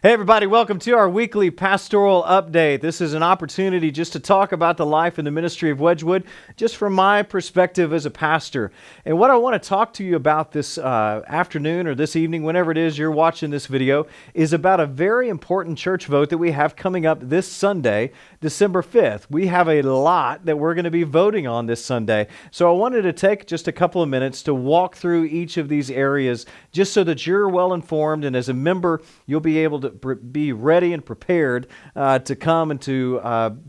Hey everybody, welcome to our weekly pastoral update. This is an opportunity just to talk about the life and the ministry of Wedgwood, just from my perspective as a pastor. And what I want to talk to you about this afternoon or this evening, whenever it is you're watching this video, is about a very important church vote that we have coming up this Sunday, December 5th. We have a lot that we're going to be voting on this Sunday. So I wanted to take just a couple of minutes to walk through each of these areas just so that you're well informed, and as a member, you'll be able to be ready and prepared to come and to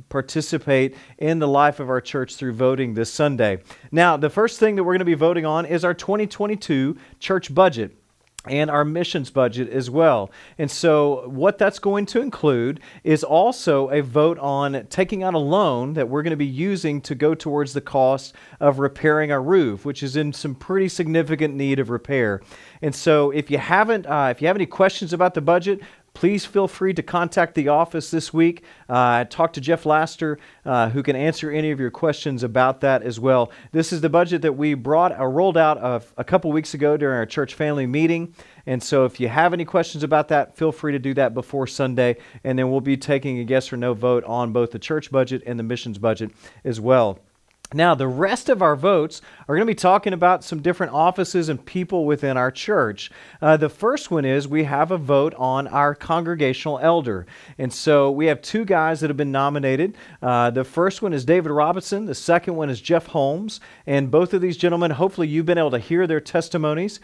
participate in the life of our church through voting this Sunday. Now, the first thing that we're going to be voting on is our 2022 church budget and our missions budget as well. And so what that's going to include is also a vote on taking out a loan that we're going to be using to go towards the cost of repairing our roof, which is in some pretty significant need of repair. And so if you have any questions about the budget, please feel free to contact the office this week. Talk to Jeff Laster, who can answer any of your questions about that as well. This is the budget that we rolled out a couple weeks ago during our church family meeting. And so if you have any questions about that, feel free to do that before Sunday. And then we'll be taking a yes or no vote on both the church budget and the missions budget as well. Now, the rest of our votes are going to be talking about some different offices and people within our church. The first one is we have a vote on our congregational elder. And so we have two guys that have been nominated. The first one is David Robinson. The second one is Jeff Holmes. And both of these gentlemen, hopefully you've been able to hear their testimonies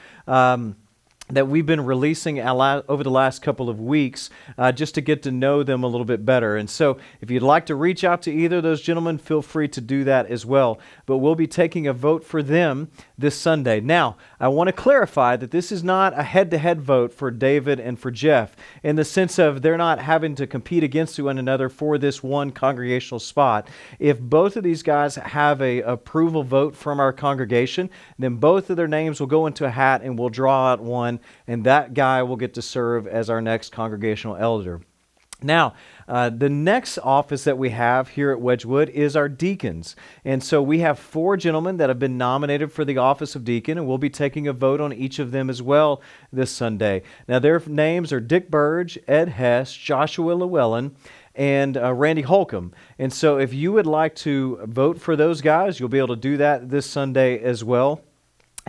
that we've been releasing over the last couple of weeks just to get to know them a little bit better. And so if you'd like to reach out to either of those gentlemen, feel free to do that as well. But we'll be taking a vote for them this Sunday. Now, I want to clarify that this is not a head-to-head vote for David and for Jeff, in the sense of they're not having to compete against one another for this one congregational spot. If both of these guys have a approval vote from our congregation, then both of their names will go into a hat and we'll draw out one, and that guy will get to serve as our next congregational elder. Now, the next office that we have here at Wedgwood is our deacons. And so we have four gentlemen that have been nominated for the office of deacon, and we'll be taking a vote on each of them as well this Sunday. Now, their names are Dick Burge, Ed Hess, Joshua Llewellyn, and Randy Holcomb. And so if you would like to vote for those guys, you'll be able to do that this Sunday as well.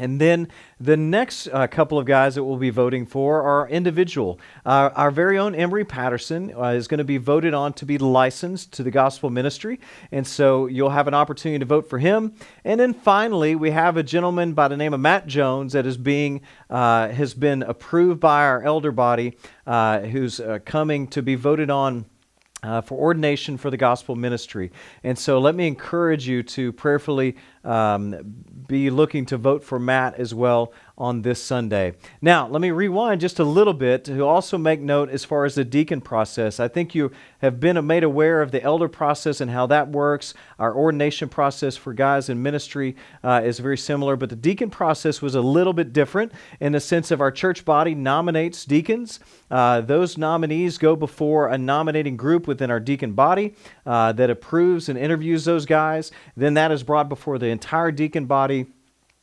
And then the next couple of guys that we'll be voting for are individual. Our very own Emery Patterson is going to be voted on to be licensed to the gospel ministry. And so you'll have an opportunity to vote for him. And then finally, we have a gentleman by the name of Matt Jones that has been approved by our elder body, who's coming to be voted on for ordination for the gospel ministry. And so let me encourage you to prayerfully be looking to vote for Matt as well on this Sunday. Now, let me rewind just a little bit to also make note as far as the deacon process. I think you have been made aware of the elder process and how that works. Our ordination process for guys in ministry is very similar, but the deacon process was a little bit different in the sense of our church body nominates deacons. Those nominees go before a nominating group within our deacon body that approves and interviews those guys. Then that is brought before the entire deacon body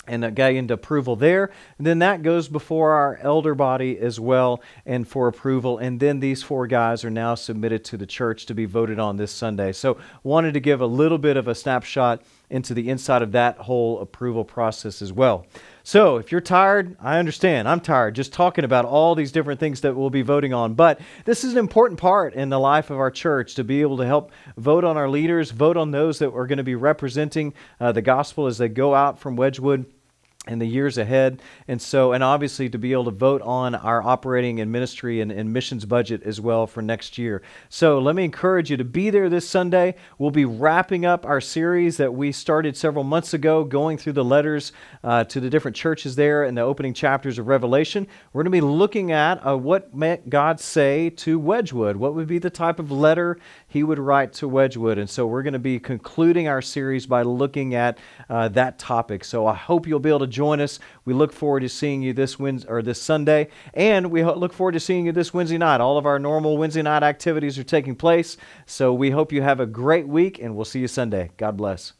and get into approval there. And then that goes before our elder body as well and for approval. And then these four guys are now submitted to the church to be voted on this Sunday. So wanted to give a little bit of a snapshot into the inside of that whole approval process as well. So if you're tired, I understand. I'm tired just talking about all these different things that we'll be voting on. But this is an important part in the life of our church to be able to help vote on our leaders, vote on those that are going to be representing the gospel as they go out from Wedgwood in the years ahead. And obviously to be able to vote on our operating and ministry and missions budget as well for next year. So let me encourage you to be there this Sunday. We'll be wrapping up our series that we started several months ago, going through the letters to the different churches there in the opening chapters of Revelation. We're going to be looking at what might God say to Wedgwood. What would be the type of letter he would write to Wedgwood? And so we're going to be concluding our series by looking at that topic. So I hope you'll be able to join us. We look forward to seeing you this Sunday, and we look forward to seeing you this Wednesday night. All of our normal Wednesday night activities are taking place, so we hope you have a great week, and we'll see you Sunday. God bless.